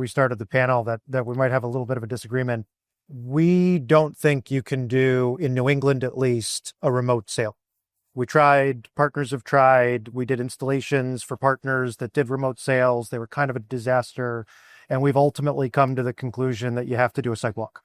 we started the panel that we might have a little bit of a disagreement. We don't think you can do, in New England at least, a remote sale. We tried, partners have tried, we did installations for partners that did remote sales. They were kind of a disaster. And we've ultimately come to the conclusion that you have to do a site walk.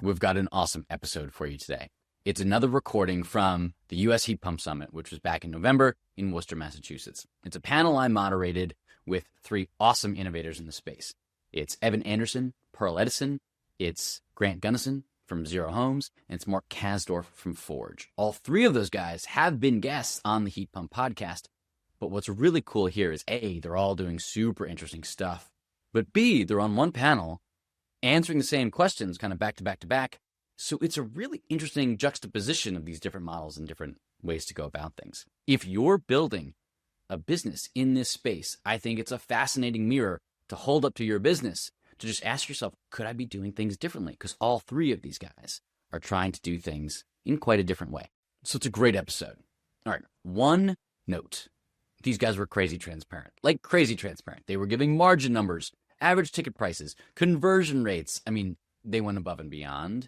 We've got an awesome episode for you today. It's another recording from the U.S. Heat Pump Summit, which was back in November in Worcester, Massachusetts. It's a panel I moderated with three awesome innovators in the space. It's Evan Anderson, Pearl Edison, it's Grant Gunnison from Zero Homes, and it's Mark Kasdorf from Forge. All three of those guys have been guests on the Heat Pump podcast, but what's really cool here is A, they're all doing super interesting stuff, but B, they're on one panel answering the same questions kind of back to back to back. So it's a really interesting juxtaposition of these different models and different ways to go about things. If you're building a business in this space, I think it's a fascinating mirror to hold up to your business, to just ask yourself, could I be doing things differently? Because all three of these guys are trying to do things in quite a different way. So it's a great episode. All right, one note. These guys were crazy transparent, like crazy transparent. They were giving margin numbers, average ticket prices, conversion rates. I mean, they went above and beyond.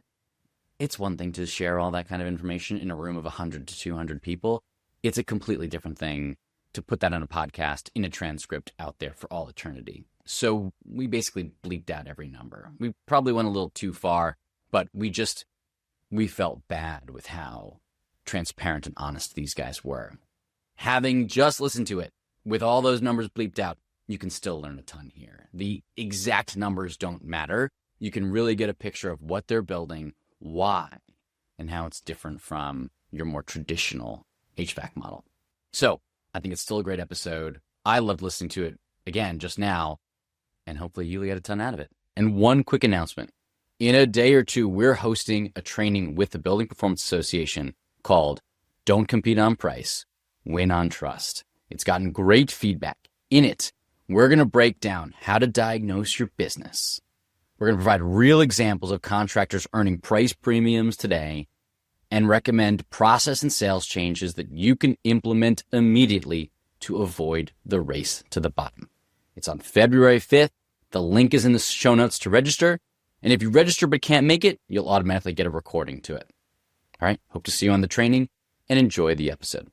It's one thing to share all that kind of information in a room of 100 to 200 people. It's a completely different thing to put that on a podcast in a transcript out there for all eternity. So we basically bleeped out every number. We probably went a little too far, but we felt bad with how transparent and honest these guys were. Having just listened to it with all those numbers bleeped out, you can still learn a ton here. The exact numbers don't matter. You can really get a picture of what they're building, why, and how it's different from your more traditional HVAC model. So I think it's still a great episode. I loved listening to it again just now, and hopefully you'll get a ton out of it. And one quick announcement. In a day or two, we're hosting a training with the Building Performance Association called Don't Compete on Price, Win on Trust. It's gotten great feedback. In it, we're going to break down how to diagnose your business. We're going to provide real examples of contractors earning price premiums today and recommend process and sales changes that you can implement immediately to avoid the race to the bottom. It's on February 5th. The link is in the show notes to register. And if you register but can't make it, you'll automatically get a recording to it. All right. Hope to see you on the training and enjoy the episode.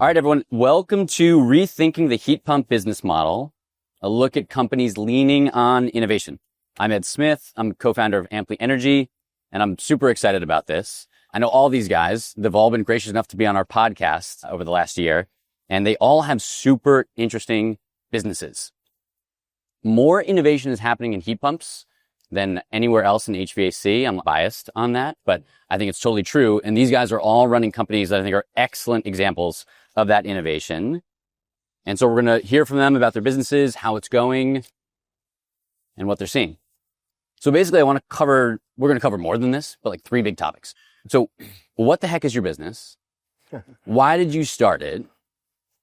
All right, everyone. Welcome to Rethinking the Heat Pump Business Model, a look at companies leaning on innovation. I'm Ed Smith. I'm co-founder of Amply Energy, and I'm super excited about this. I know all these guys. They've all been gracious enough to be on our podcast over the last year, and they all have super interesting businesses. More innovation is happening in heat pumps than anywhere else in HVAC. I'm biased on that, but I think it's totally true. And these guys are all running companies that I think are excellent examples of that innovation. And so we're going to hear from them about their businesses, how it's going, and what they're seeing. So basically, we're going to cover more than this, but like three big topics. So what the heck is your business? Why did you start it?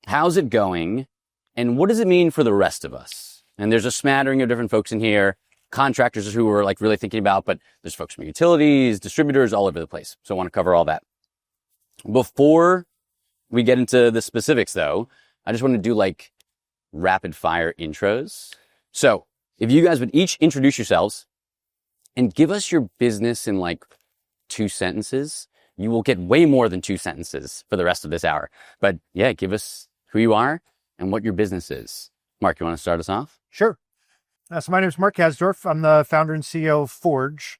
How's it going? And what does it mean for the rest of us? And there's a smattering of different folks in here, contractors who we're like really thinking about, but there's folks from utilities, distributors, all over the place. So I want to cover all that. Before we get into the specifics though, I just want to do like rapid fire intros. So if you guys would each introduce yourselves and give us your business in like 2 sentences, you will get way more than 2 sentences for the rest of this hour. But yeah, give us who you are and what your business is. Mark, you want to start us off? Sure. So my name is Mark Kasdorf. I'm the founder and CEO of Forge.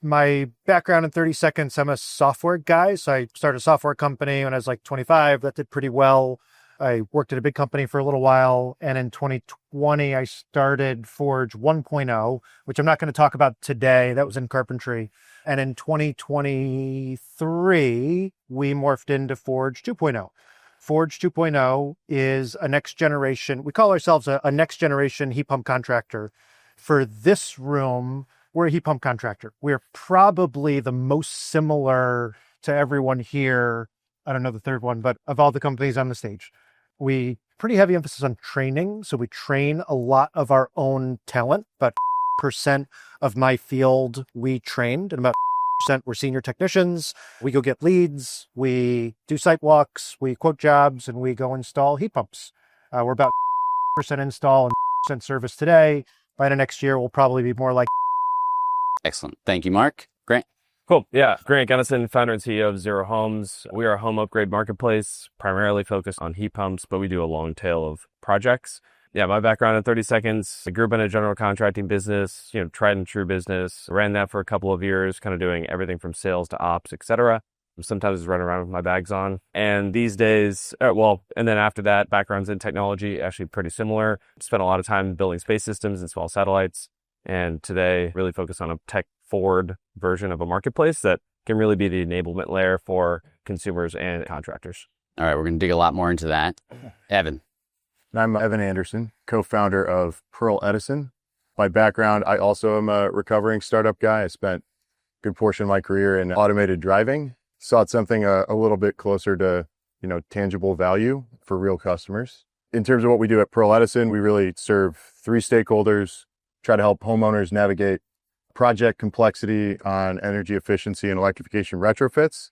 My background in 30 seconds, I'm a software guy. So I started a software company when I was like 25. That did pretty well. I worked at a big company for a little while. And in 2020, I started Forge 1.0, which I'm not going to talk about today. That was in carpentry. And in 2023, we morphed into Forge 2.0. Forge 2.0 is a next generation. We call ourselves a next generation heat pump contractor. For this room, we're a heat pump contractor. We're probably the most similar to everyone here. I don't know the third one, but of all the companies on the stage, we pretty heavy emphasis on training. So we train a lot of our own talent, but percent of my field we trained, and about we're senior technicians. We go get leads, we do site walks, we quote jobs, and we go install heat pumps. We're about % install and % service today. By the next year, we'll probably be more like. Excellent. Thank you, Mark. Grant. Cool. Yeah. Grant Gunnison, founder and CEO of Zero Homes. We are a home upgrade marketplace, primarily focused on heat pumps, but we do a long tail of projects. Yeah, my background in 30 seconds, I grew up in a general contracting business, tried and true business, ran that for a couple of years, kind of doing everything from sales to ops, etc. Sometimes running around with my bags on. And these days, and then after that, backgrounds in technology, actually pretty similar. Spent a lot of time building space systems and small satellites. And today, really focus on a tech-forward version of a marketplace that can really be the enablement layer for consumers and contractors. All right, we're going to dig a lot more into that. Evan. I'm Evan Anderson, co-founder of Edison. By background, I also am a recovering startup guy. I spent a good portion of my career in automated driving. Sought something a little bit closer to, tangible value for real customers. In terms of what we do at Edison, we really serve 3 stakeholders, try to help homeowners navigate project complexity on energy efficiency and electrification retrofits.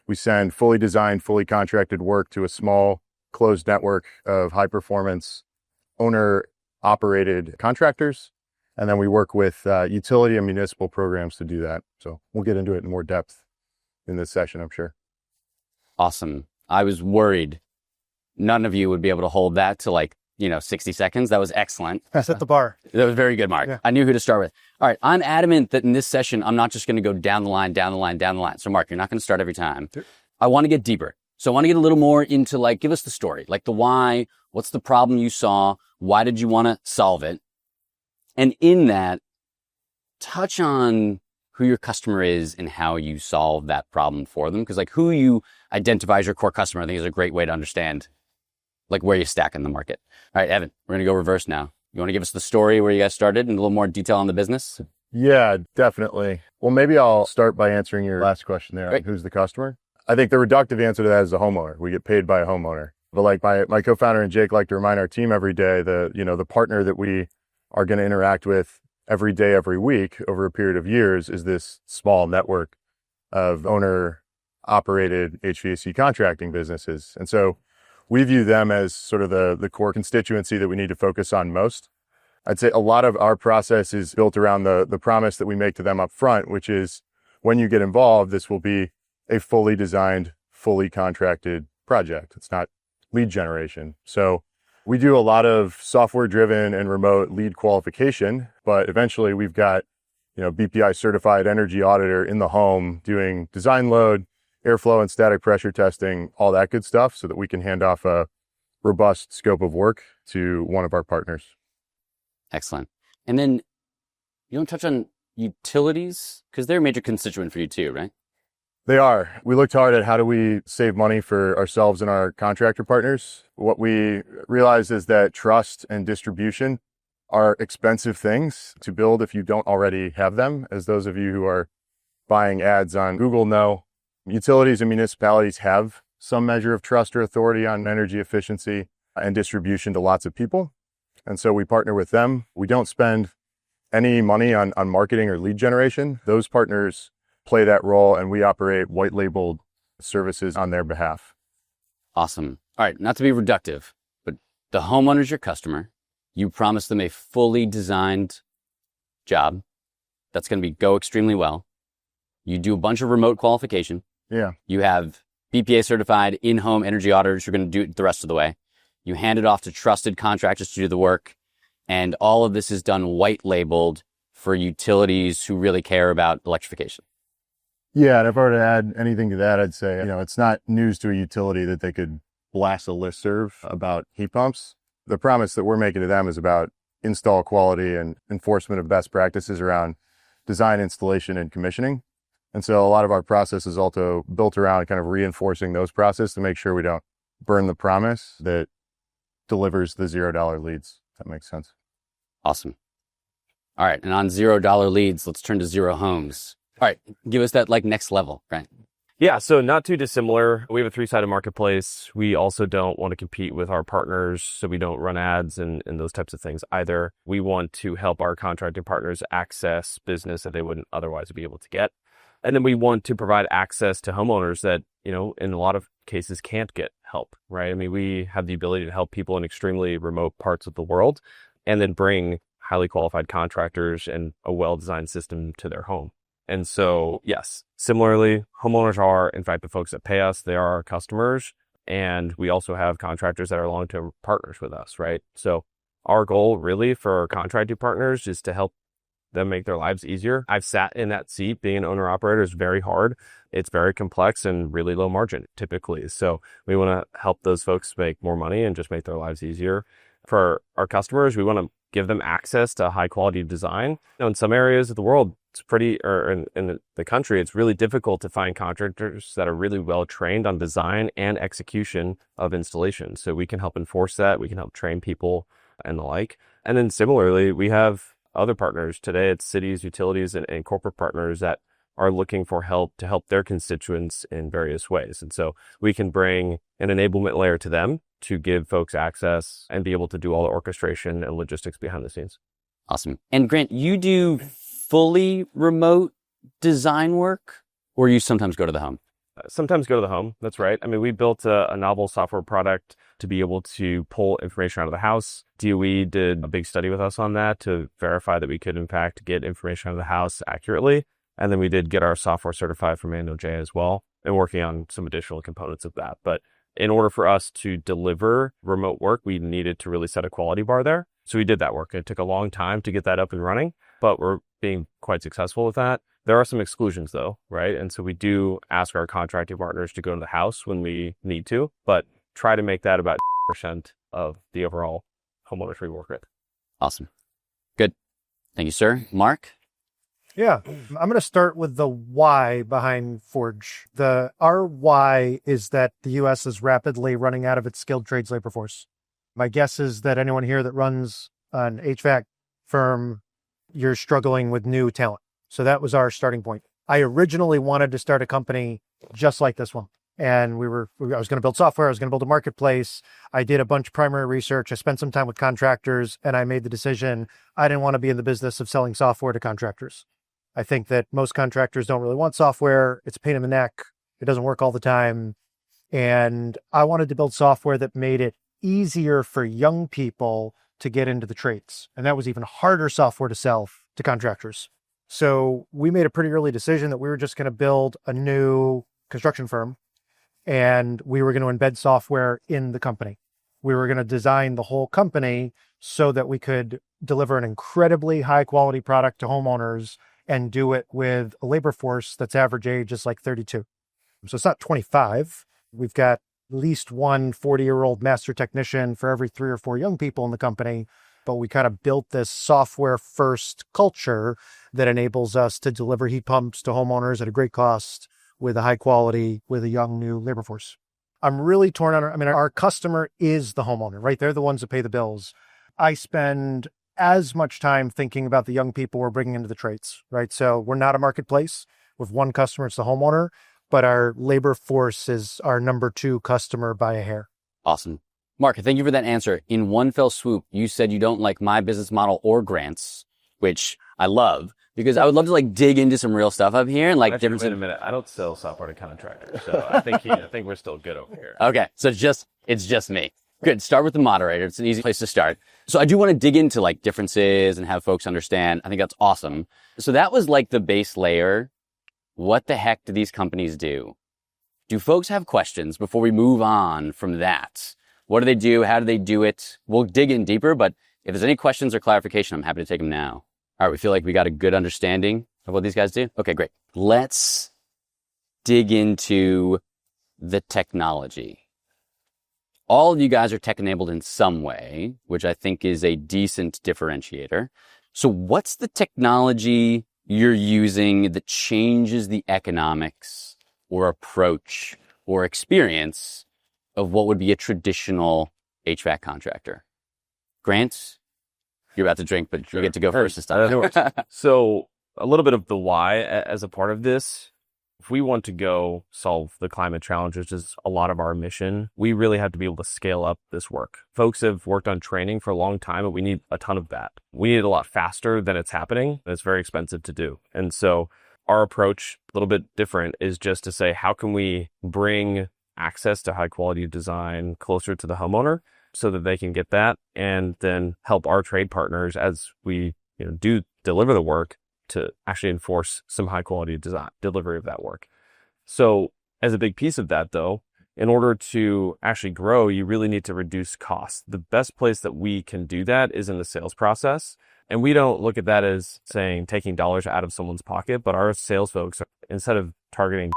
We send fully designed, fully contracted work to a small closed network of high performance owner operated contractors. And then we work with utility and municipal programs to do that. So we'll get into it in more depth in this session, I'm sure. Awesome. I was worried none of you would be able to hold that to 60 seconds. That was excellent. Set the bar. That was very good, Mark. Yeah. I knew who to start with. All right. I'm adamant that in this session, I'm not just going to go down the line. So Mark, you're not going to start every time. Sure. I want to get deeper. So I want to get a little more into give us the story, the why, what's the problem you saw? Why did you want to solve it? And in that, touch on who your customer is and how you solve that problem for them. Because who you identify as your core customer, I think is a great way to understand where you stack in the market. All right, Evan, we're going to go reverse now. You want to give us the story where you guys started and a little more detail on the business? Yeah, definitely. Well, maybe I'll start by answering your last question there. Great. Who's the customer? I think the reductive answer to that is a homeowner. We get paid by a homeowner. But my co-founder and Jake like to remind our team every day, the partner that we are going to interact with every day, every week over a period of years is this small network of owner operated HVAC contracting businesses. And so we view them as sort of the core constituency that we need to focus on most. I'd say a lot of our process is built around the promise that we make to them up front, which is when you get involved, this will be a fully designed, fully contracted project. It's not lead generation. So we do a lot of software driven and remote lead qualification, but eventually we've got, BPI certified energy auditor in the home doing design load, airflow and static pressure testing, all that good stuff so that we can hand off a robust scope of work to one of our partners. Excellent. And then you don't touch on utilities because they're a major constituent for you too, right? They are. We looked hard at how do we save money for ourselves and our contractor partners. What we realized is that trust and distribution are expensive things to build if you don't already have them. As those of you who are buying ads on Google know, utilities and municipalities have some measure of trust or authority on energy efficiency and distribution to lots of people. And so we partner with them. We don't spend any money on marketing or lead generation. Those partners play that role, and we operate white labeled services on their behalf. Awesome. All right, not to be reductive, but the homeowner's your customer. You promise them a fully designed job that's going to go extremely well. You do a bunch of remote qualification. Yeah. You have BPA certified in-home energy auditors who are going to do it the rest of the way. You hand it off to trusted contractors to do the work. And all of this is done white labeled for utilities who really care about electrification. Yeah, and if I were to add anything to that, I'd say, it's not news to a utility that they could blast a listserv about heat pumps. The promise that we're making to them is about install quality and enforcement of best practices around design, installation, and commissioning. And so a lot of our process is also built around kind of reinforcing those processes to make sure we don't burn the promise that delivers the $0 leads. If that makes sense. Awesome. All right. And on $0 leads, let's turn to Zero Homes. All right. Give us that next level, right? Yeah, so not too dissimilar. We have a 3-sided marketplace. We also don't want to compete with our partners, so we don't run ads and those types of things either. We want to help our contracting partners access business that they wouldn't otherwise be able to get. And then we want to provide access to homeowners that, in a lot of cases can't get help, right? I mean, we have the ability to help people in extremely remote parts of the world and then bring highly qualified contractors and a well-designed system to their home. And so, yes, similarly, homeowners are, in fact, the folks that pay us. They are our customers. And we also have contractors that are long-term partners with us, right? So our goal really for our contracting partners is to help them make their lives easier. I've sat in that seat. Being an owner-operator is very hard. It's very complex and really low margin typically. So we want to help those folks make more money and just make their lives easier. For our customers, we want to give them access to high quality design. In some areas of the world, it's in the country, it's really difficult to find contractors that are really well trained on design and execution of installation. So we can help enforce that. We can help train people and the like. And then similarly, we have other partners. Today, it's cities, utilities, and corporate partners that are looking for help to help their constituents in various ways. And so we can bring an enablement layer to them to give folks access and be able to do all the orchestration and logistics behind the scenes. Awesome. And Grant, you do fully remote design work, or you sometimes go to the home? Sometimes go to the home. That's right. I mean, we built a novel software product to be able to pull information out of the house. DOE did a big study with us on that to verify that we could, in fact, get information out of the house accurately. And then we did get our software certified from ANOJ as well, and working on some additional components of that. But in order for us to deliver remote work, we needed to really set a quality bar there. So we did that work. It took a long time to get that up and running, but we're being quite successful with that. There are some exclusions though, right? And so we do ask our contracting partners to go to the house when we need to, but try to make that about 10% of the overall homeowners we work with. Awesome. Good. Thank you, sir. Mark? Yeah, I'm going to start with the why behind Forge. Our why is that the U.S. is rapidly running out of its skilled trades labor force. My guess is that anyone here that runs an HVAC firm, you're struggling with new talent. So that was our starting point. I originally wanted to start a company just like this one. And I was going to build software. I was going to build a marketplace. I did a bunch of primary research. I spent some time with contractors, and I made the decision I didn't want to be in the business of selling software to contractors. I think that most contractors don't really want software. It's a pain in the neck. It doesn't work all the time. And I wanted to build software that made it easier for young people to get into the trades. And that was even harder software to sell to contractors. So we made a pretty early decision that we were just going to build a new construction firm, and we were going to embed software in the company. We were going to design the whole company so that we could deliver an incredibly high quality product to homeowners and do it with a labor force that's average age is like 32. So it's not 25. We've got at least one 40-year-old master technician for every 3 or 4 young people in the company. But we kind of built this software first culture that enables us to deliver heat pumps to homeowners at a great cost with a high quality, with a young new labor force. I'm really torn on, our customer is the homeowner, right? They're the ones that pay the bills. I spend as much time thinking about the young people we're bringing into the trades, right? So we're not a marketplace with one customer, it's the homeowner, but our labor force is our number 2 customer by a hair. Awesome. Mark, thank you for that answer. In one fell swoop, you said you don't like my business model or Grant's, which I love, because I would love to dig into some real stuff up here and Actually, wait a minute. I don't sell software to contractors, so I think we're still good over here. Okay, so it's just me. Good. Start with the moderator. It's an easy place to start. So I do want to dig into differences and have folks understand. I think that's awesome. So that was the base layer. What the heck do these companies do? Do folks have questions before we move on from that? What do they do? How do they do it? We'll dig in deeper, but if there's any questions or clarification, I'm happy to take them now. All right. We feel like we got a good understanding of what these guys do. Okay, great. Let's dig into the technology. All of you guys are tech-enabled in some way, which I think is a decent differentiator. So what's the technology you're using that changes the economics or approach or experience of what would be a traditional HVAC contractor? Grant, you're about to drink, but you get to go first this time. So a little bit of the why as a part of this. If we want to go solve the climate challenge, which is a lot of our mission, we really have to be able to scale up this work. Folks have worked on training for a long time, but we need a ton of that. We need it a lot faster than it's happening. It's very expensive to do. And so our approach, a little bit different, is just to say, how can we bring access to high quality design closer to the homeowner so that they can get that, and then help our trade partners as we do deliver the work to actually enforce some high quality design delivery of that work. So as a big piece of that, though, in order to actually grow, you really need to reduce costs. The best place that we can do that is in the sales process. And we don't look at that as saying taking dollars out of someone's pocket, but our sales folks, instead of targeting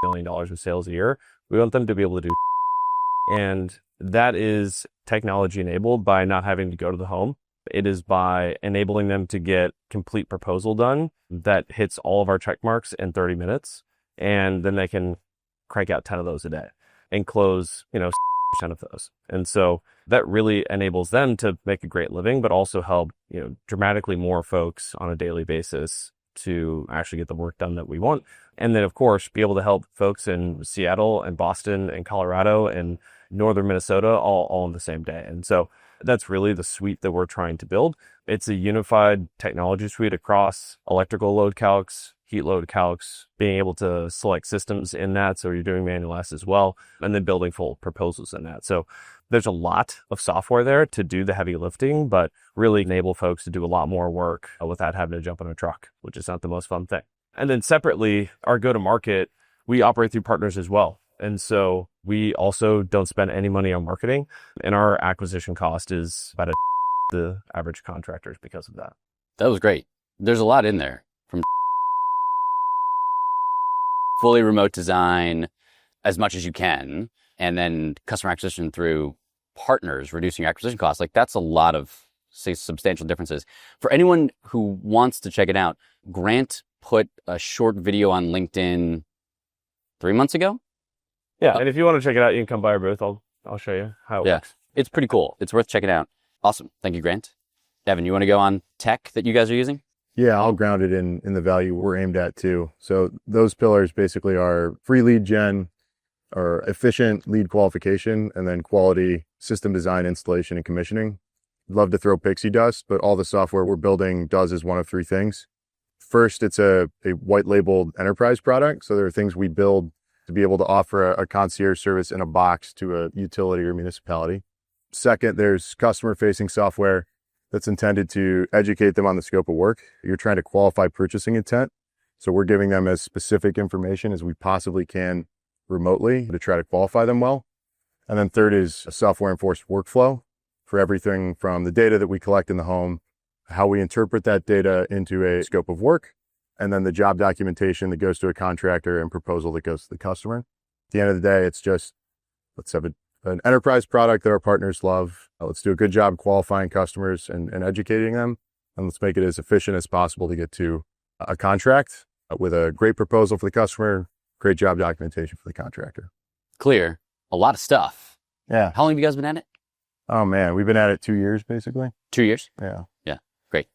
$1 million of sales a year, we want them to be able to do. And that is technology enabled by not having to go to the home. It is by enabling them to get complete proposal done that hits all of our check marks in 30 minutes. And then they can crank out 10 of those a day and close, 10% of those. And so that really enables them to make a great living, but also help, dramatically more folks on a daily basis to actually get the work done that we want. And then, of course, be able to help folks in Seattle and Boston and Colorado and northern Minnesota all in the same day. And so that's really the suite that we're trying to build. It's a unified technology suite across electrical load calcs, heat load calcs, being able to select systems in that. So you're doing manual S as well, and then building full proposals in that. So there's a lot of software there to do the heavy lifting, but really enable folks to do a lot more work without having to jump in a truck, which is not the most fun thing. And then separately, our go-to-market, we operate through partners as well. And so we also don't spend any money on marketing, and our acquisition cost is about the average contractors because of that. That was great. There's a lot in there, from fully remote design as much as you can, and then customer acquisition through partners, reducing your acquisition costs. Like, that's a lot of substantial differences. For anyone who wants to check it out, Grant put a short video on LinkedIn 3 months ago. Yeah, and if you want to check it out, you can come by our booth. I'll show you how it works. It's pretty cool. It's worth checking out. Awesome. Thank you, Grant. Evan, you want to go on tech that you guys are using? Yeah, I'll ground it in the value we're aimed at too. So those pillars basically are free lead gen, or efficient lead qualification, and then quality system design, installation, and commissioning. Love to throw pixie dust, but all the software we're building does is one of three things. First, it's a white labeled enterprise product. So there are things we build to be able to offer a concierge service in a box to a utility or municipality. Second, there's customer facing software that's intended to educate them on the scope of work. You're trying to qualify purchasing intent. So we're giving them as specific information as we possibly can remotely to try to qualify them well. And then third is a software enforced workflow for everything from the data that we collect in the home, how we interpret that data into a scope of work, and then the job documentation that goes to a contractor and proposal that goes to the customer. At the end of the day, it's just, let's have an enterprise product that our partners love. Let's do a good job qualifying customers and educating them. And let's make it as efficient as possible to get to a contract with a great proposal for the customer, great job documentation for the contractor. Clear. A lot of stuff. Yeah. How long have you guys been at it? Oh man, we've been at it 2 years basically. 2 years? Yeah. Yeah. Great.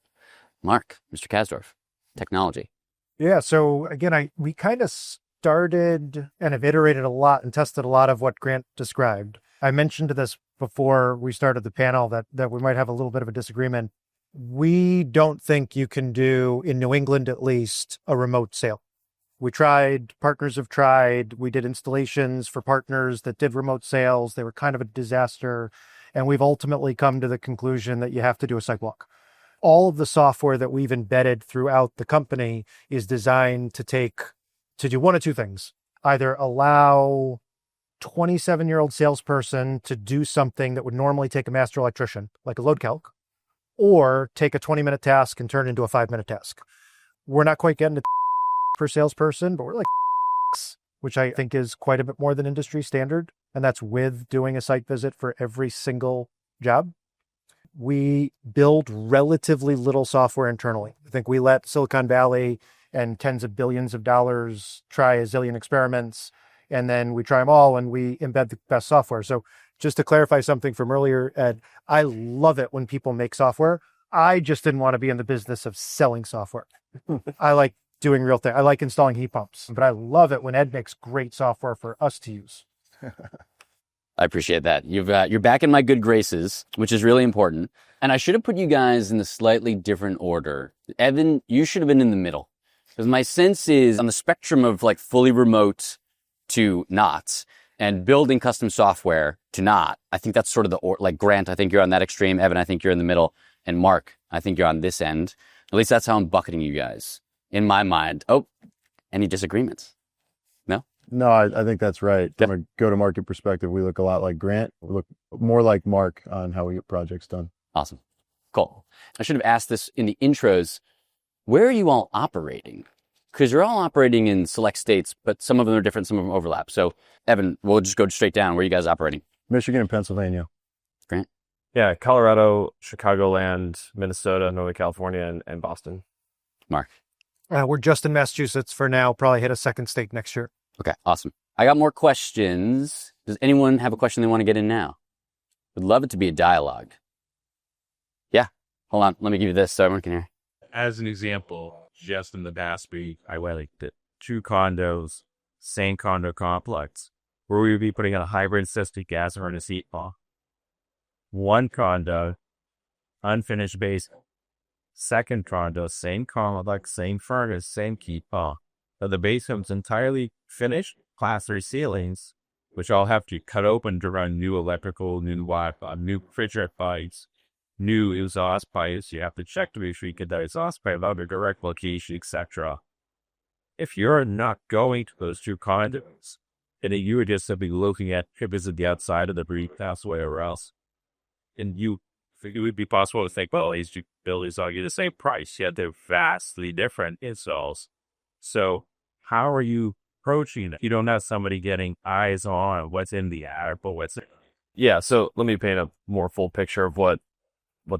Mark, Mr. Kasdorf, technology. Yeah. So again, we kind of started and have iterated a lot and tested a lot of what Grant described. I mentioned this before we started the panel that we might have a little bit of a disagreement. We don't think you can do, in New England at least, a remote sale. We tried, partners have tried, we did installations for partners that did remote sales. They were kind of a disaster. And we've ultimately come to the conclusion that you have to do a site walk. All of the software that we've embedded throughout the company is designed to do one of two things. Either allow 27-year-old salesperson to do something that would normally take a master electrician, like a load calc, or take a 20-minute task and turn it into a 5-minute task. We're not quite getting to per salesperson, but we're like, which I think is quite a bit more than industry standard. And that's with doing a site visit for every single job. We build relatively little software internally. I think we let Silicon Valley and tens of billions of dollars try a zillion experiments, and then we try them all and we embed the best software. So just to clarify something from earlier, Ed, I love it when people make software. I just didn't want to be in the business of selling software. I like doing real things. I like installing heat pumps, but I love it when Ed makes great software for us to use. I appreciate that. You're back in my good graces, which is really important. And I should have put you guys in a slightly different order. Evan, you should have been in the middle. Because my sense is on the spectrum of like fully remote to not, and building custom software to not, I think that's sort of like Grant, I think you're on that extreme. Evan, I think you're in the middle. And Mark, I think you're on this end. At least that's how I'm bucketing you guys in my mind. Oh, any disagreements? No? No, I think that's right. Yep. From a go-to-market perspective, we look a lot like Grant. We look more like Mark on how we get projects done. Awesome. Cool. I should have asked this in the intros. Where are you all operating? Because you're all operating in select states, but some of them are different, some of them overlap. So, Evan, we'll just go straight down. Where are you guys operating? Michigan and Pennsylvania. Grant? Yeah, Colorado, Chicagoland, Minnesota, Northern California, and Boston. Mark? We're just in Massachusetts for now. Probably hit a second state next year. Okay, awesome. I got more questions. Does anyone have a question they want to get in now? Would love it to be a dialogue. Yeah, hold on. Let me give you this so everyone can hear. As an example, just in the past week, I went like 2 condos, same condo complex, where we would be putting in a hybrid system gas furnace heat pump. 1 condo, unfinished basement. 2nd condo, same complex, same furnace, same heat pump. But the basement's entirely finished, class 3 ceilings, which all have to cut open to run new electrical, new Wi-Fi, new refrigerant pipes, new exhaust pipes. You have to check to make sure you get that exhaust pipe out of direct location, etc. If you're not going to those 2 condos, and you would just simply looking at visit the outside of the brief house, wherever else, and it would be possible to think, well, these 2 buildings argue the same price, yet they're vastly different installs. So how are you approaching it? You don't have somebody getting eyes on what's in the app or what's in. Yeah, so let me paint a more full picture of what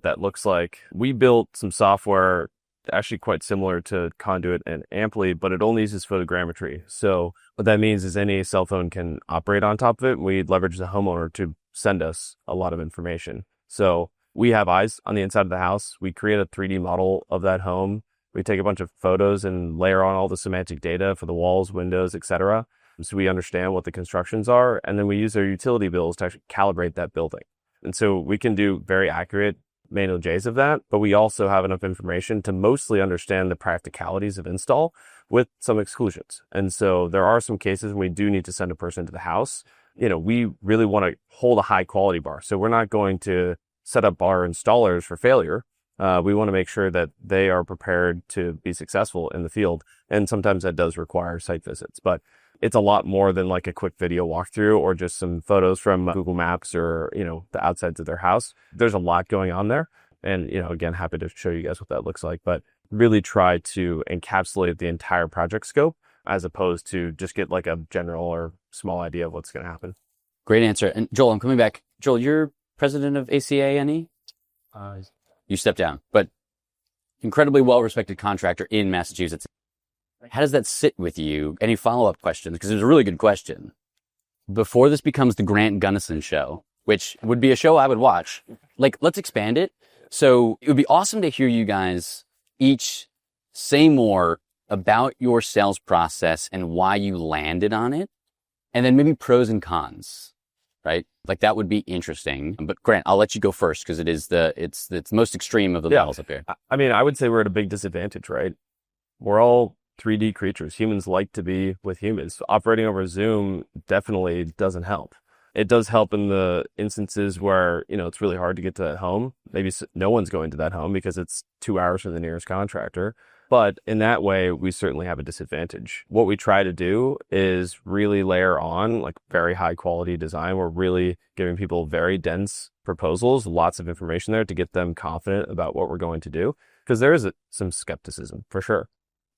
that looks like. We built some software actually quite similar to Conduit and Amply, but it only uses photogrammetry. So what that means is any cell phone can operate on top of it. We leverage the homeowner to send us a lot of information. So we have eyes on the inside of the house. We create a 3D model of that home. We take a bunch of photos and layer on all the semantic data for the walls, windows, etc. So we understand what the constructions are. And then we use our utility bills to actually calibrate that building. And so we can do very accurate manual J's of that, but we also have enough information to mostly understand the practicalities of install with some exclusions. And so there are some cases when we do need to send a person to the house. We really want to hold a high quality bar. So we're not going to set up our installers for failure. We want to make sure that they are prepared to be successful in the field. And sometimes that does require site visits, but it's a lot more than like a quick video walkthrough or just some photos from Google Maps or, the outsides of their house. There's a lot going on there. And, again, happy to show you guys what that looks like, but really try to encapsulate the entire project scope as opposed to just get like a general or small idea of what's going to happen. Great answer. And Joel, I'm coming back. Joel, you're president of ACA&E? You stepped down, but incredibly well-respected contractor in Massachusetts. How does that sit with you? Any follow-up questions? Because it was a really good question. Before this becomes the Grant Gunnison show, which would be a show I would watch, let's expand it. So it would be awesome to hear you guys each say more about your sales process and why you landed on it, and then maybe pros and cons, right? That would be interesting. But Grant, I'll let you go first because it's the most extreme of the models up here. I would say we're at a big disadvantage, right? We're all 3D creatures. Humans like to be with humans. Operating over Zoom definitely doesn't help. It does help in the instances where, it's really hard to get to that home. Maybe no one's going to that home because it's 2 hours from the nearest contractor. But in that way, we certainly have a disadvantage. What we try to do is really layer on very high quality design. We're really giving people very dense proposals, lots of information there to get them confident about what we're going to do. Because there is some skepticism for sure.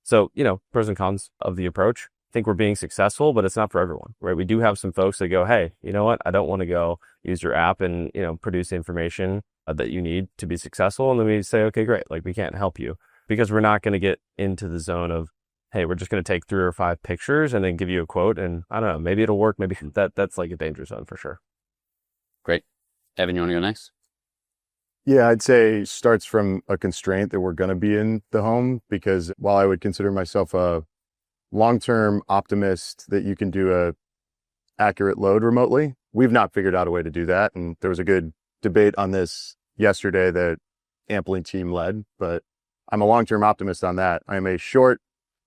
So, pros and cons of the approach. I think we're being successful, but it's not for everyone, right? We do have some folks that go, hey, you know what? I don't want to go use your app and, produce information that you need to be successful. And then we say, okay, great. We can't help you because we're not going to get into the zone of, hey, we're just going to take 3 or 5 pictures and then give you a quote. And I don't know, maybe it'll work. Maybe that's a danger zone for sure. Great. Evan, you want to go next? Yeah, I'd say starts from a constraint that we're going to be in the home, because while I would consider myself a long-term optimist that you can do a accurate load remotely, we've not figured out a way to do that. And there was a good debate on this yesterday that Amply team led, but I'm a long-term optimist on that. I'm a short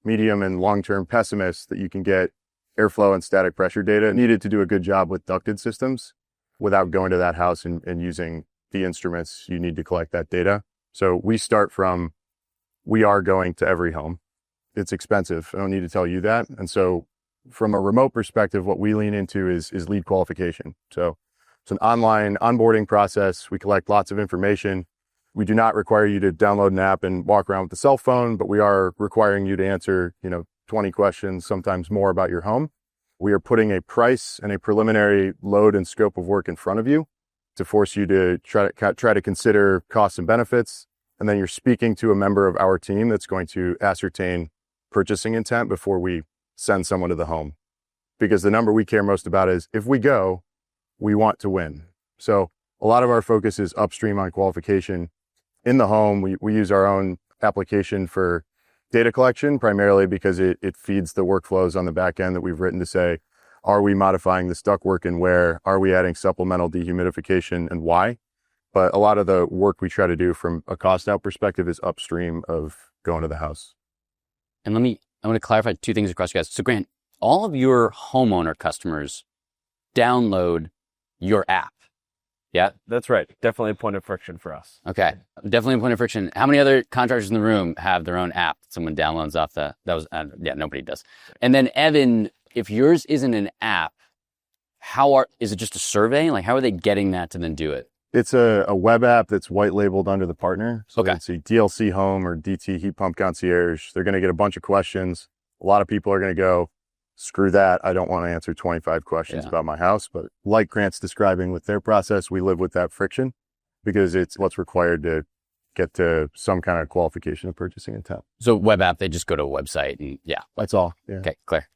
medium and long-term pessimists that you can get airflow and static pressure data. Needed to do a good job with ducted systems without going to that house and using the instruments you need to collect that data. So we start from, we are going to every home. It's expensive. I don't need to tell you that. And so from a remote perspective, what we lean into is lead qualification. So it's an online onboarding process. We collect lots of information. We do not require you to download an app and walk around with a cell phone, but we are requiring you to answer, 20 questions, sometimes more about your home. We are putting a price and a preliminary load and scope of work in front of you to force you to try to consider costs and benefits. And then you're speaking to a member of our team that's going to ascertain purchasing intent before we send someone to the home. Because the number we care most about is if we go, we want to win. So a lot of our focus is upstream on qualification. In the home, we use our own application for data collection, primarily because it feeds the workflows on the back end that we've written to say, are we modifying this ductwork and where? Are we adding supplemental dehumidification and why? But a lot of the work we try to do from a cost out perspective is upstream of going to the house. And I want to clarify two things across you guys. So Grant, all of your homeowner customers download your app. Yeah. That's right. Definitely a point of friction for us. Okay. Definitely a point of friction. How many other contractors in the room have their own app that someone downloads off nobody does. And then Evan, if yours isn't an app, is it just a survey? Like how are they getting that to then do it? It's a web app that's white labeled under the partner. So Okay. it's a DLC Home or DT Heat Pump Concierge. They're going to get a bunch of questions. A lot of people are going to go, screw that. I don't want to answer 25 questions about my house. But like Grant's describing with their process, we live with that friction because it's what's required to get to some kind of qualification of purchasing intent. So web app, they just go to a website and That's all. Yeah. Okay, clear.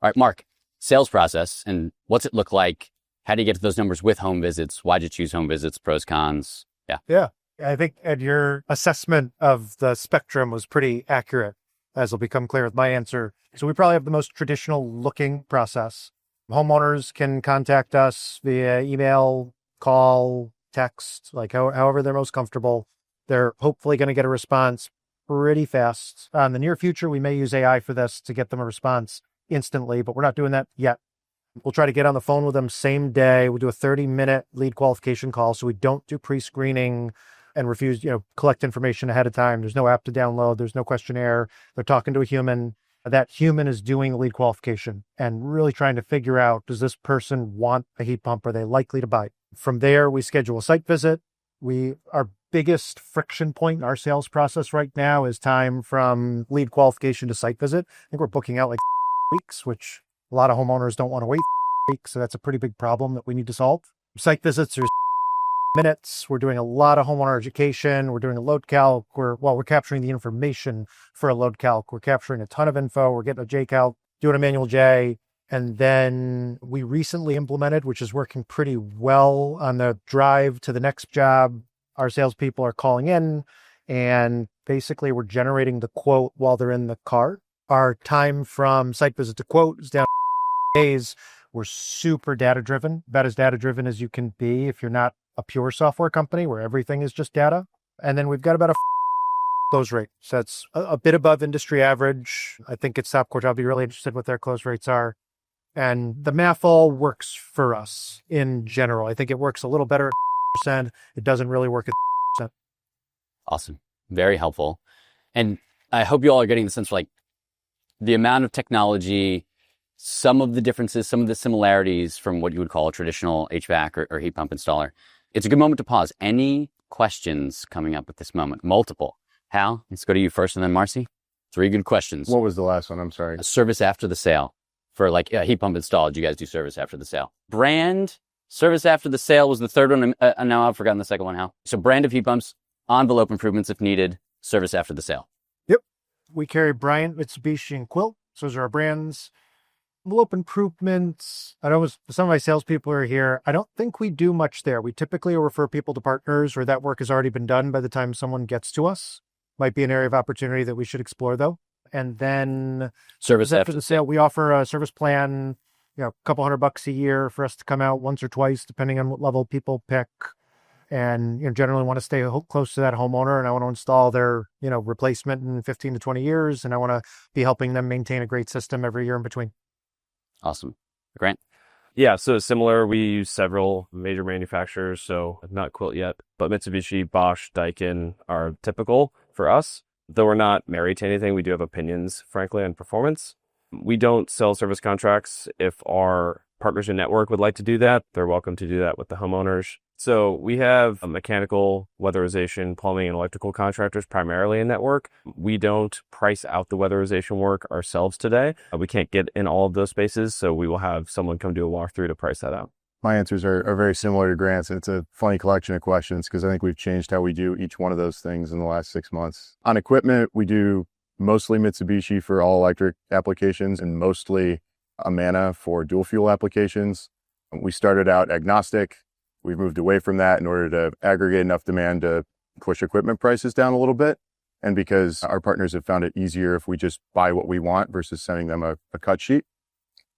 All right, Mark, sales process and what's it look like? How do you get to those numbers with home visits? Why'd you choose home visits? Pros, cons? Yeah. I think, Ed, your assessment of the spectrum was pretty accurate, as will become clear with my answer. So we probably have the most traditional looking process. Homeowners can contact us via email, call, text, like however they're most comfortable. They're hopefully going to get a response pretty fast. In the near future, we may use AI for this to get them a response instantly, but we're not doing that yet. We'll try to get on the phone with them same day. We'll do a 30-minute lead qualification call. So we don't do pre-screening and refuse, collect information ahead of time. There's no app to download. There's no questionnaire. They're talking to a human. That human is doing the lead qualification and really trying to figure out, does this person want a heat pump? Are they likely to buy? From there, we schedule a site visit. Our biggest friction point in our sales process right now is time from lead qualification to site visit. I think we're booking out like weeks, which a lot of homeowners don't want to wait weeks. So that's a pretty big problem that we need to solve. Site visits are minutes. We're doing a lot of homeowner education. We're doing a load calc. We're capturing the information for a load calc. We're capturing a ton of info. We're getting a J calc, doing a manual J. And then we recently implemented, which is working pretty well on the drive to the next job. Our salespeople are calling in and basically we're generating the quote while they're in the car. Our time from site visit to quote is down to days. We're super data driven, about as data driven as you can be if you're not a pure software company where everything is just data. And then we've got about a close rate. So it's a bit above industry average. I think it's top quartile. I'll be really interested what their close rates are. And the math all works for us in general. I think it works a little better at 1%. It doesn't really work at 1%. Awesome. Very helpful. And I hope you all are getting the sense for like the amount of technology, some of the differences, some of the similarities from what you would call a traditional HVAC or heat pump installer. It's a good moment to pause. Any questions coming up at this moment? Multiple. Hal, let's go to you first and then Marcy. 3 good questions. What was the last one? I'm sorry. Service after the sale. For like a heat pump installed, you guys do service after the sale. Brand, service after the sale was the third one. Now I've forgotten the second one, Hal. So brand of heat pumps, envelope improvements if needed, service after the sale. Yep. We carry Bryant, Mitsubishi, and Quilt. So those are our brands. Envelope improvements. I know some of my salespeople are here. I don't think we do much there. We typically refer people to partners where that work has already been done by the time someone gets to us. Might be an area of opportunity that we should explore though. And then Service after the sale, we offer a service plan, a couple $100 a year for us to come out once or twice, depending on what level people pick. and generally want to stay close to that homeowner, and I want to install their replacement in 15 to 20 years, and I want to be helping them maintain a great system every year in between. Awesome. Grant? Yeah, so similar. We use several major manufacturers, so not Quilt yet, but Mitsubishi, Bosch, Daikin are typical for us. Though we're not married to anything, we do have opinions, frankly, on performance. We don't sell service contracts. If our partners in network would like to do that, they're welcome to do that with the homeowners. So we have mechanical, weatherization, plumbing, and electrical contractors primarily in network. We don't price out the weatherization work ourselves today. We can't get in all of those spaces, so we will have someone come do a walkthrough to price that out. My answers are very similar to Grant's, and it's a funny collection of questions because I think we've changed how we do each one of those things in the last 6 months. On equipment, we do mostly Mitsubishi for all electric applications and mostly Amana for dual fuel applications. We started out agnostic. We've moved away from that in order to aggregate enough demand to push equipment prices down a little bit. And because our partners have found it easier if we just buy what we want versus sending them a cut sheet.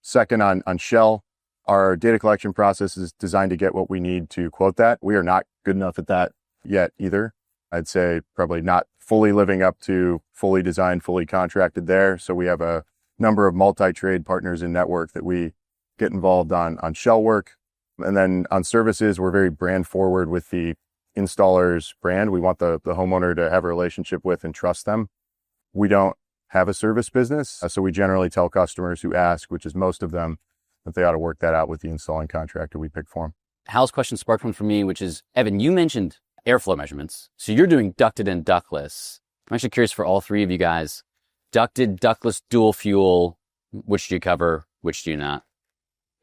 Second, on Shell, our data collection process is designed to get what we need to quote that. We are not good enough at that yet either. I'd say probably not fully living up to fully designed, fully contracted there. So we have a number of multi-trade partners in network that we get involved on Shell work. And then on services, we're very brand forward with the installer's brand. We want the homeowner to have a relationship with and trust them. We don't have a service business. So we generally tell customers who ask, which is most of them, that they ought to work that out with the installing contractor we pick for them. Hal's question sparked one for me, which is, Evan, you mentioned airflow measurements. So you're doing ducted and ductless. I'm actually curious for all three of you guys. Ducted, ductless, dual fuel, which do you cover, which do you not?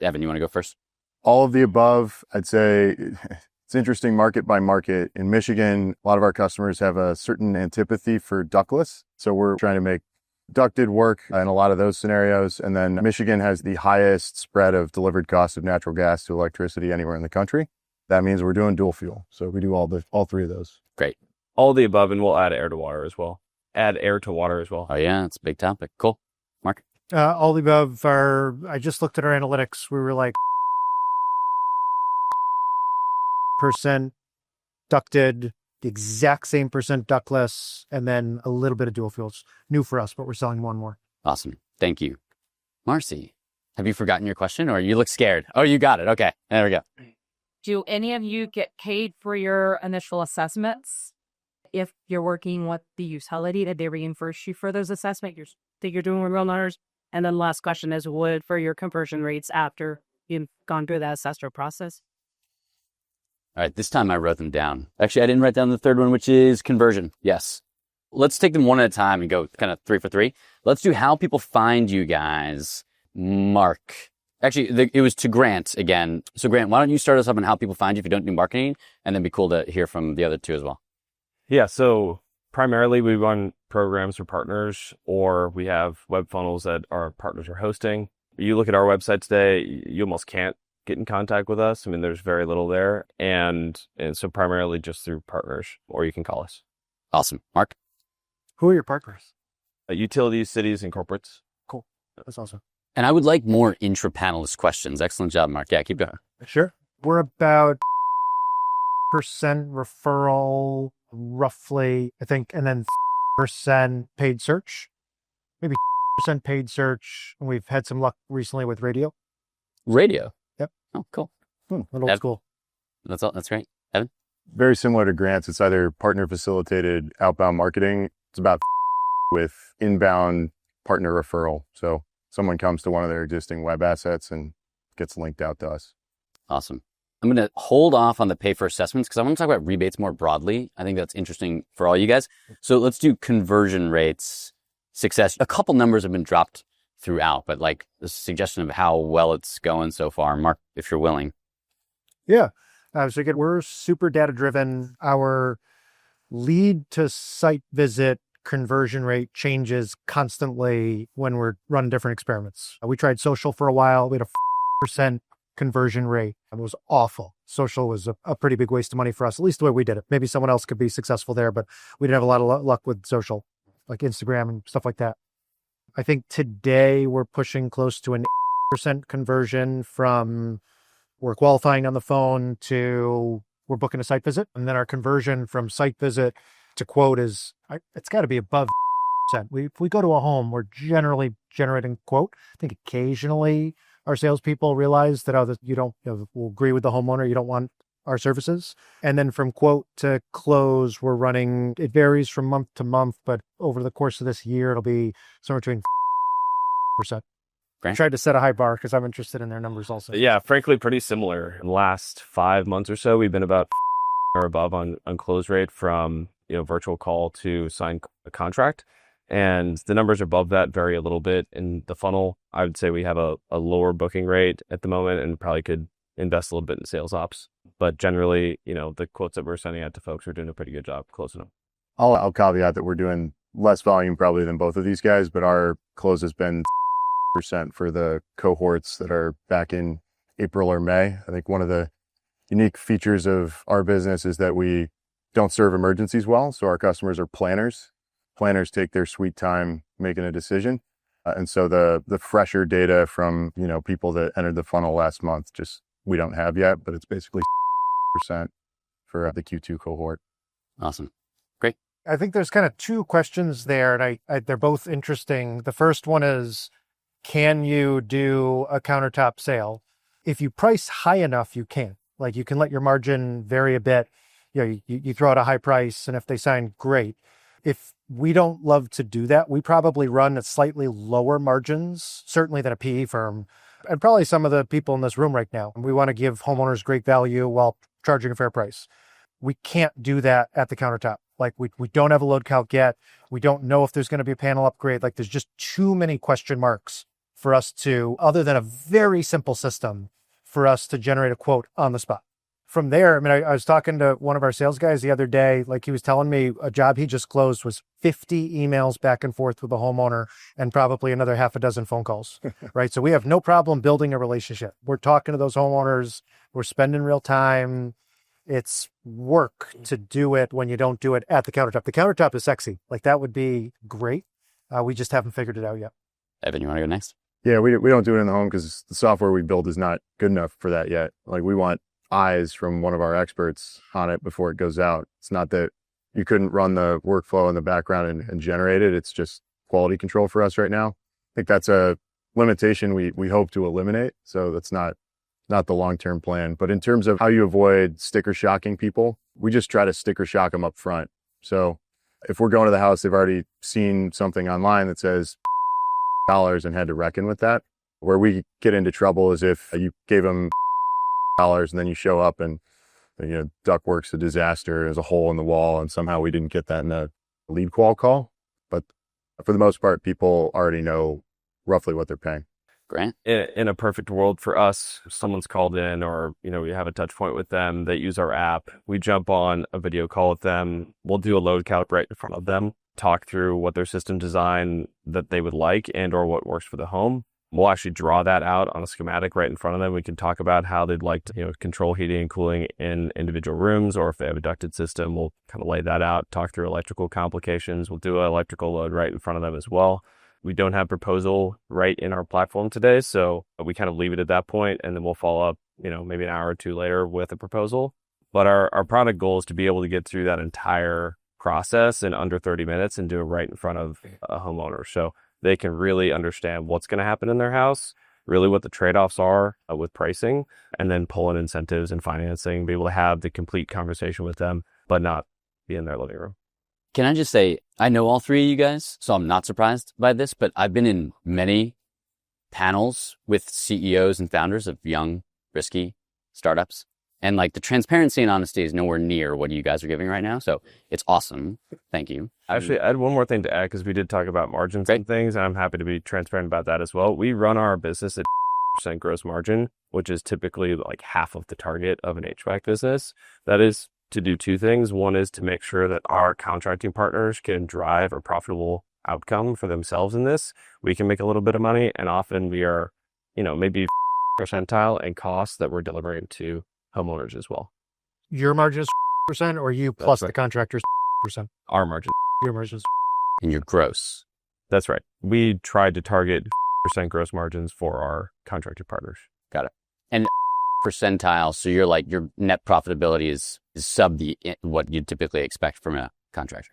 Evan, you want to go first? All of the above. I'd say it's interesting market by market. In Michigan, a lot of our customers have a certain antipathy for ductless. So we're trying to make ducted work in a lot of those scenarios. And then Michigan has the highest spread of delivered cost of natural gas to electricity anywhere in the country. That means we're doing dual fuel. So we do all three of those. Great. All of the above, and we'll add air to water as well. Add air to water as well. Oh, yeah, it's a big topic. Cool. Mark? All the above are, I just looked at our analytics. We were like percent ducted, the exact same percent ductless, and then a little bit of dual fuels. New for us, but we're selling one more. Awesome. Thank you. Marcy, have you forgotten your question or you look scared? Oh, you got it. Okay. There we go. Do any of you get paid for your initial assessments? If you're working with the utility, did they reimburse you for those assessments that you're doing with real numbers? And then last question is, would for your conversion rates after you've gone through that assessor process? All right. This time I wrote them down. Actually, I didn't write down the third one, which is conversion. Yes. Let's take them one at a time and go kind of 3 for 3. Let's do how people find you guys. Mark. Actually, it was to Grant again. So Grant, why don't you start us up on how people find you if you don't do marketing, and then be cool to hear from the other two as well. Yeah, so primarily we run programs for partners, or we have web funnels that our partners are hosting. You look at our website today, you almost can't get in contact with us. I mean, there's very little there. And so primarily just through partners, or you can call us. Awesome. Mark? Who are your partners? Utilities, cities, and corporates. Cool. That's awesome. And I would like more intra-panelist questions. Excellent job, Mark. Yeah, keep going. Sure. We're about percent referral, roughly, I think, and then percent paid search, maybe percent paid search. And we've had some luck recently with radio. Radio? Yep. Oh, cool. A little old school. That's all. That's great. Evan? Very similar to Grant's. It's either partner facilitated outbound marketing. It's about with inbound partner referral. So someone comes to one of their existing web assets and gets linked out to us. Awesome. I'm going to hold off on the pay for assessments because I want to talk about rebates more broadly. I think that's interesting for all you guys. So let's do conversion rates, success. A couple numbers have been dropped throughout, but like the suggestion of how well it's going so far. Mark, if you're willing. Yeah. So again, we're super data driven. Our lead to site visit conversion rate changes constantly when we're running different experiments. We tried social for a while. We had a 4% conversion rate. It was awful. Social was a pretty big waste of money for us, at least the way we did it. Maybe someone else could be successful there, but we didn't have a lot of luck with social, like Instagram and stuff like that. I think today we're pushing close to an 8% conversion from we're qualifying on the phone to we're booking a site visit. And then our conversion from site visit to quote it's got to be above percent. If we go to a home, we're generally generating quote. I think occasionally our salespeople realize that, you don't will agree with the homeowner. You don't want our services. And then from quote to close, we're running, it varies from month to month, but over the course of this year, it'll be somewhere between percent. Grant? Tried to set a high bar because I'm interested in their numbers also. Yeah, frankly, pretty similar. In the last 5 months or so, we've been about or above on close rate from virtual call to sign a contract. And the numbers above that vary a little bit in the funnel. I would say we have a lower booking rate at the moment and probably could invest a little bit in sales ops. But generally, the quotes that we're sending out to folks are doing a pretty good job closing them. I'll caveat that we're doing less volume probably than both of these guys, but our close has been percent for the cohorts that are back in April or May. I think one of the unique features of our business is that we don't serve emergencies well. So our customers are planners. Planners take their sweet time making a decision. And so the fresher data from, people that entered the funnel last month, just we don't have yet, but it's basically percent for the Q2 cohort. Awesome. Great. I think there's kind of two questions there, and they're both interesting. The first one is, can you do a countertop sale? If you price high enough, you can. Like, you can let your margin vary a bit. You throw out a high price, and if they sign, great. If we don't love to do that, we probably run at slightly lower margins, certainly than a PE firm, and probably some of the people in this room right now. We want to give homeowners great value while charging a fair price. We can't do that at the countertop. Like, we don't have a load calc yet. We don't know if there's going to be a panel upgrade. Like, there's just too many question marks for us to, other than a very simple system, for us to generate a quote on the spot. From there, I was talking to one of our sales guys the other day, like he was telling me a job he just closed was 50 emails back and forth with the homeowner and probably another half a dozen phone calls, right? So we have no problem building a relationship. We're talking to those homeowners. We're spending real time. It's work to do it when you don't do it at the countertop. The countertop is sexy. Like, that would be great. We just haven't figured it out yet. Evan, you want to go next? Yeah, we don't do it in the home because the software we build is not good enough for that yet. Like, we want eyes from one of our experts on it before it goes out. It's not that you couldn't run the workflow in the background and generate it. It's just quality control for us right now. I think that's a limitation we hope to eliminate. So that's not the long-term plan. But in terms of how you avoid sticker shocking people, we just try to sticker shock them up front. So if we're going to the house, they've already seen something online that says dollars and had to reckon with that. Where we get into trouble is if you gave them dollars and then you show up and ductwork's a disaster, there's a hole in the wall, and somehow we didn't get that in a lead qual call. But for the most part, people already know roughly what they're paying. Grant? In a perfect world for us, if someone's called in or, we have a touch point with them, they use our app, we jump on a video call with them, we'll do a load calc right in front of them, talk through what their system design that they would like and or what works for the home. We'll actually draw that out on a schematic right in front of them. We can talk about how they'd like to, control heating and cooling in individual rooms, or if they have a ducted system, we'll kind of lay that out, talk through electrical complications. We'll do an electrical load right in front of them as well. We don't have proposal right in our platform today, so we kind of leave it at that point, and then we'll follow up, maybe an hour or two later with a proposal. But our product goal is to be able to get through that entire process in under 30 minutes and do it right in front of a homeowner. So they can really understand what's going to happen in their house, really what the trade-offs are with pricing, and then pull in incentives and financing, be able to have the complete conversation with them, but not be in their living room. Can I just say, I know all three of you guys, so I'm not surprised by this, but I've been in many panels with CEOs and founders of young, risky startups. And like, the transparency and honesty is nowhere near what you guys are giving right now. So it's awesome. Thank you. Actually, I had one more thing to add because we did talk about margins and things, and I'm happy to be transparent about that as well. We run our business at percent gross margin, which is typically like half of the target of an HVAC business. That is to do two things. One is to make sure that our contracting partners can drive a profitable outcome for themselves in this. We can make a little bit of money, and often we are, maybe percentile in costs that we're delivering to homeowners as well. Your margin is percent, or you plus the contractor's percent? Our margin. Your margin is. And your gross. That's right. We tried to target percent gross margins for our contractor partners. Got it. And percentile. So you're like, your net profitability is sub what you'd typically expect from a contractor.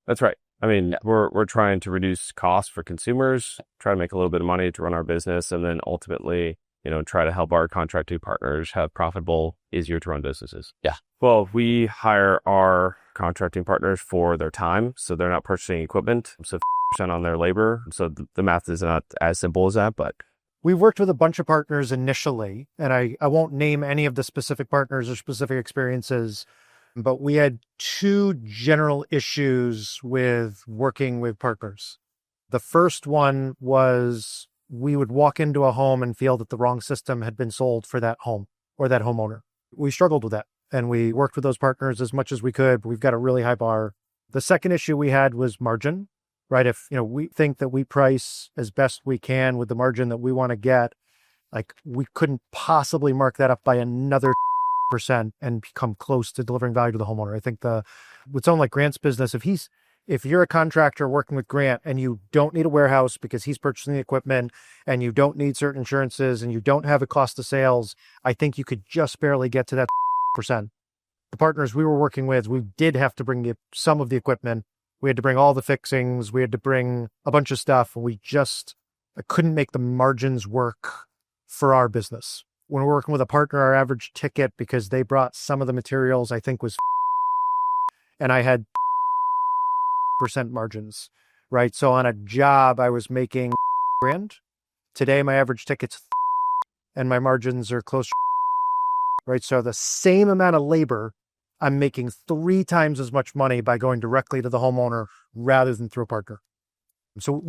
That's right. I mean, we're trying to reduce costs for consumers, try to make a little bit of money to run our business, and then ultimately, try to help our contracting partners have profitable, easier to run businesses. Yeah. Well, we hire our contracting partners for their time, so they're not purchasing equipment, so 50% on their labor. So the math is not as simple as that, but We've worked with a bunch of partners initially, and I won't name any of the specific partners or specific experiences, but we had two general issues with working with partners. The first one was we would walk into a home and feel that the wrong system had been sold for that home or that homeowner. We struggled with that, and we worked with those partners as much as we could, but we've got a really high bar. The second issue we had was margin. Right? If, we think that we price as best we can with the margin that we want to get, like we couldn't possibly mark that up by another % and become close to delivering value to the homeowner. I think with someone like Grant's business, if you're a contractor working with Grant and you don't need a warehouse because he's purchasing the equipment and you don't need certain insurances and you don't have a cost of sales, I think you could just barely get to that %. The partners we were working with, we did have to bring some of the equipment. We had to bring all the fixings. We had to bring a bunch of stuff. I couldn't make the margins work for our business. When we're working with a partner, our average ticket, because they brought some of the materials, I think was, and I had % margins, right? So on a job, I was making grand. Today, my average ticket's and my margins are close, right? So the same amount of labor, I'm making 3 times as much money by going directly to the homeowner rather than through a partner. So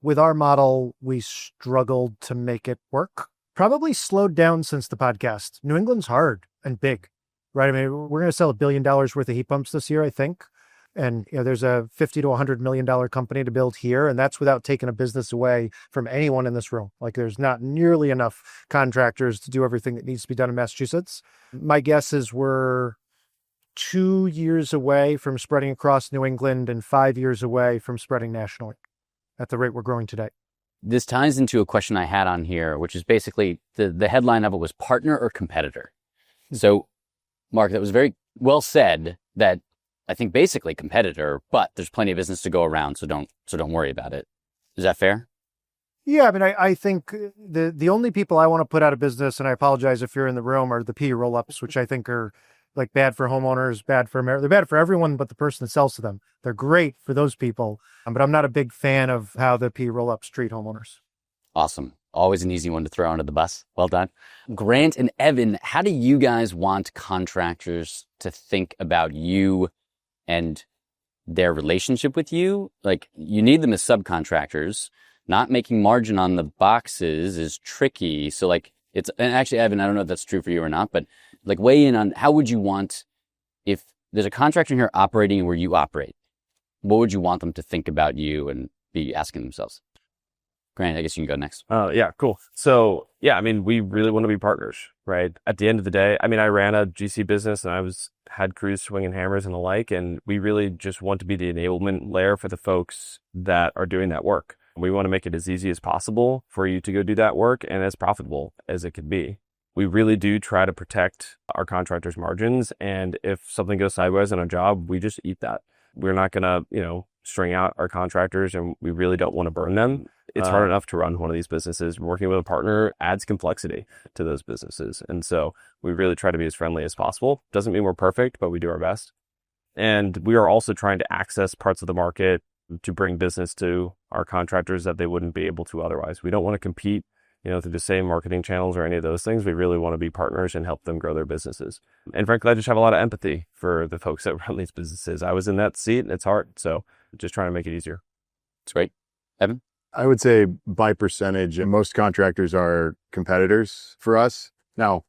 with our model, we struggled to make it work. Probably slowed down since the podcast. New England's hard and big, right? I mean, we're going to sell $1 billion worth of heat pumps this year, I think. And there's a $50 to $100 million company to build here. And that's without taking a business away from anyone in this room. Like there's not nearly enough contractors to do everything that needs to be done in Massachusetts. My guess is we're 2 years away from spreading across New England and 5 years away from spreading nationally at the rate we're growing today. This ties into a question I had on here, which is basically the headline of it was partner or competitor. So, Mark, that was very well said that I think basically competitor, but there's plenty of business to go around. So don't worry about it. Is that fair? Yeah. I mean, I think the only people I want to put out of business, and I apologize if you're in the room, are the P roll-ups, which I think are like bad for homeowners, they're bad for everyone but the person that sells to them. They're great for those people, but I'm not a big fan of how the P roll-ups treat homeowners. Awesome. Always an easy one to throw under the bus. Well done. Grant and Evan, how do you guys want contractors to think about you and their relationship with you? Like, you need them as subcontractors. Not making margin on the boxes is tricky. So and actually, Evan, I don't know if that's true for you or not, but weigh in on how would you want, if there's a contractor here operating where you operate, what would you want them to think about you and be asking themselves? Grant, I guess you can go next. Yeah, cool. So yeah, I mean, we really want to be partners, right? At the end of the day, I mean, I ran a GC business and I had crews swinging hammers and the like, and we really just want to be the enablement layer for the folks that are doing that work. We want to make it as easy as possible for you to go do that work and as profitable as it could be. We really do try to protect our contractors' margins. And if something goes sideways on a job, we just eat that. We're not going to, string out our contractors, and we really don't want to burn them. It's hard enough to run one of these businesses. Working with a partner adds complexity to those businesses. And so we really try to be as friendly as possible. Doesn't mean we're perfect, but we do our best. And we are also trying to access parts of the market to bring business to our contractors that they wouldn't be able to otherwise. We don't want to compete, through the same marketing channels or any of those things. We really want to be partners and help them grow their businesses. And frankly, I just have a lot of empathy for the folks that run these businesses. I was in that seat and it's hard. So just trying to make it easier. That's great. Evan? I would say by percentage, most contractors are competitors for us. Now,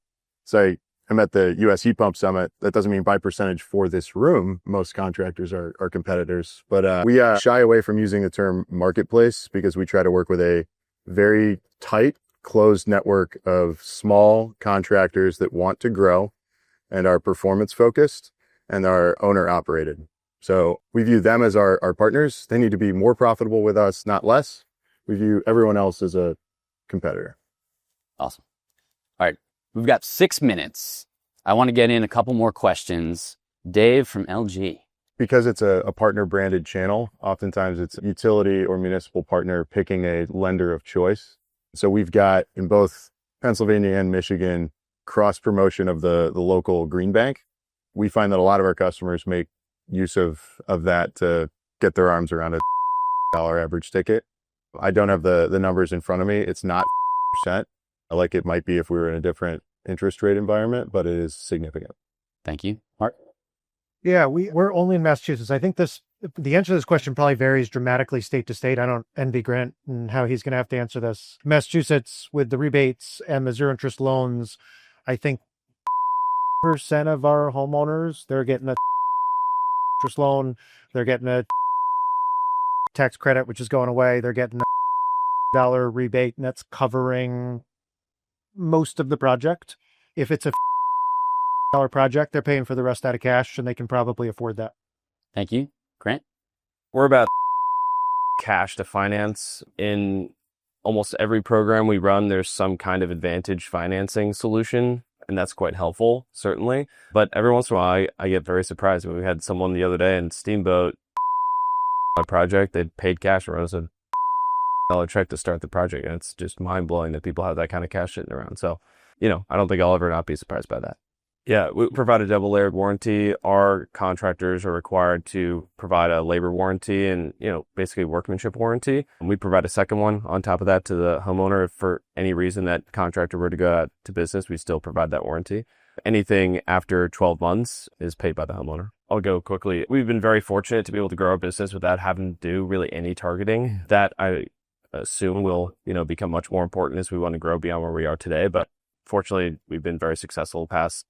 say I'm at the US Heat Pump Summit. That doesn't mean by percentage for this room, most contractors are competitors. But we shy away from using the term marketplace because we try to work with a very tight, closed network of small contractors that want to grow and are performance focused and are owner operated. So we view them as our partners. They need to be more profitable with us, not less. We view everyone else as a competitor. Awesome. All right. We've got 6 minutes. I want to get in a couple more questions. Dave from LG. Because it's a partner branded channel, oftentimes it's a utility or municipal partner picking a lender of choice. So we've got in both Pennsylvania and Michigan cross promotion of the local green bank. We find that a lot of our customers make use of that to get their arms around a $1 average ticket. I don't have the numbers in front of me. It's not percent like it might be if we were in a different interest rate environment, but it is significant. Thank you. Mark? Yeah, we're only in Massachusetts. I think the answer to this question probably varies dramatically state to state. I don't envy Grant and how he's going to have to answer this. Massachusetts, with the rebates and the zero interest loans, I think percent of our homeowners, they're getting a interest loan, they're getting a tax credit, which is going away, they're getting a $1 rebate, and that's covering most of the project. If it's a $1 project, they're paying for the rest out of cash, and they can probably afford that. Thank you. Grant? We're about cash to finance. In almost every program we run, there's some kind of advantage financing solution, and that's quite helpful, certainly. But every once in a while, I get very surprised. We had someone the other day in Steamboat project, they'd paid cash or us a $1 check to start the project, and it's just mind-blowing that people have that kind of cash sitting around. So, I don't think I'll ever not be surprised by that. Yeah, we provide a double-layered warranty. Our contractors are required to provide a labor warranty and, basically workmanship warranty. And we provide a second one on top of that to the homeowner. If for any reason that contractor were to go out to business, we still provide that warranty. Anything after 12 months is paid by the homeowner. I'll go quickly. We've been very fortunate to be able to grow our business without having to do really any targeting. That I assume will, become much more important as we want to grow beyond where we are today. But fortunately, we've been very successful the past,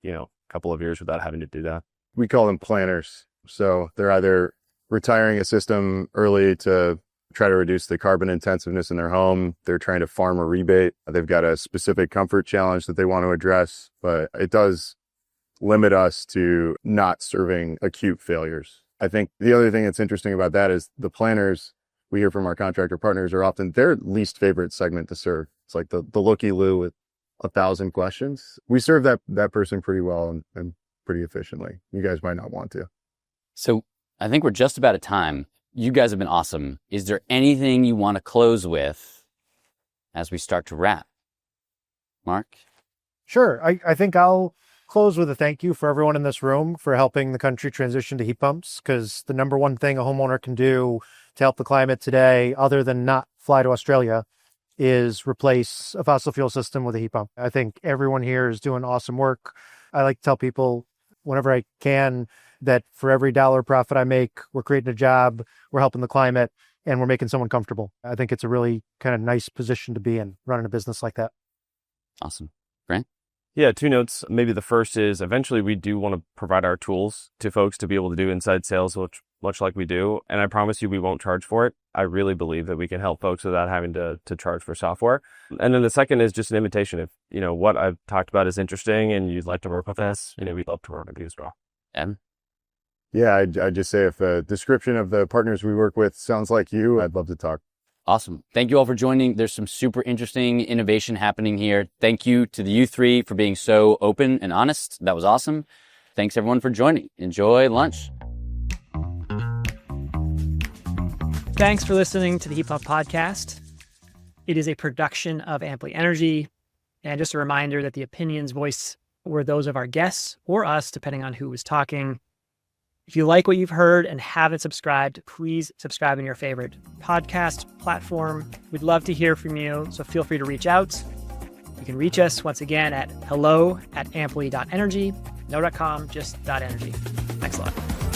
couple of years without having to do that. We call them planners. So they're either retiring a system early to try to reduce the carbon intensiveness in their home. They're trying to farm a rebate. They've got a specific comfort challenge that they want to address, but it does limit us to not serving acute failures. I think the other thing that's interesting about that is the planners we hear from our contractor partners are often their least favorite segment to serve. It's like the looky-loo with 1,000 questions. We serve that person pretty well and pretty efficiently. You guys might not want to. So I think we're just about at time. You guys have been awesome. Is there anything you want to close with as we start to wrap? Mark? Sure. I think I'll close with a thank you for everyone in this room for helping the country transition to heat pumps, because the number one thing a homeowner can do to help the climate today, other than not fly to Australia, is replace a fossil fuel system with a heat pump. I think everyone here is doing awesome work. I like to tell people whenever I can that for every $1 profit I make, we're creating a job, we're helping the climate, and we're making someone comfortable. I think it's a really kind of nice position to be in, running a business like that. Awesome. Grant? Yeah, 2 notes. Maybe the first is eventually we do want to provide our tools to folks to be able to do inside sales, which much like we do. And I promise you we won't charge for it. I really believe that we can help folks without having to charge for software. And then the second is just an invitation. If, what I've talked about is interesting and you'd like to work with us, we'd love to work with you as well. Evan? Yeah, I'd just say if the description of the partners we work with sounds like you, I'd love to talk. Awesome. Thank you all for joining. There's some super interesting innovation happening here. Thank you to the U3 for being so open and honest. That was awesome. Thanks everyone for joining. Enjoy lunch. Thanks for listening to the Heat Pump Podcast. It is a production of Amply Energy. And just a reminder that the opinions voiced were those of our guests or us, depending on who was talking. If you like what you've heard and haven't subscribed, please subscribe in your favorite podcast platform. We'd love to hear from you, so feel free to reach out. You can reach us once again at hello@amply.energy, no.com, just .energy. Thanks a lot.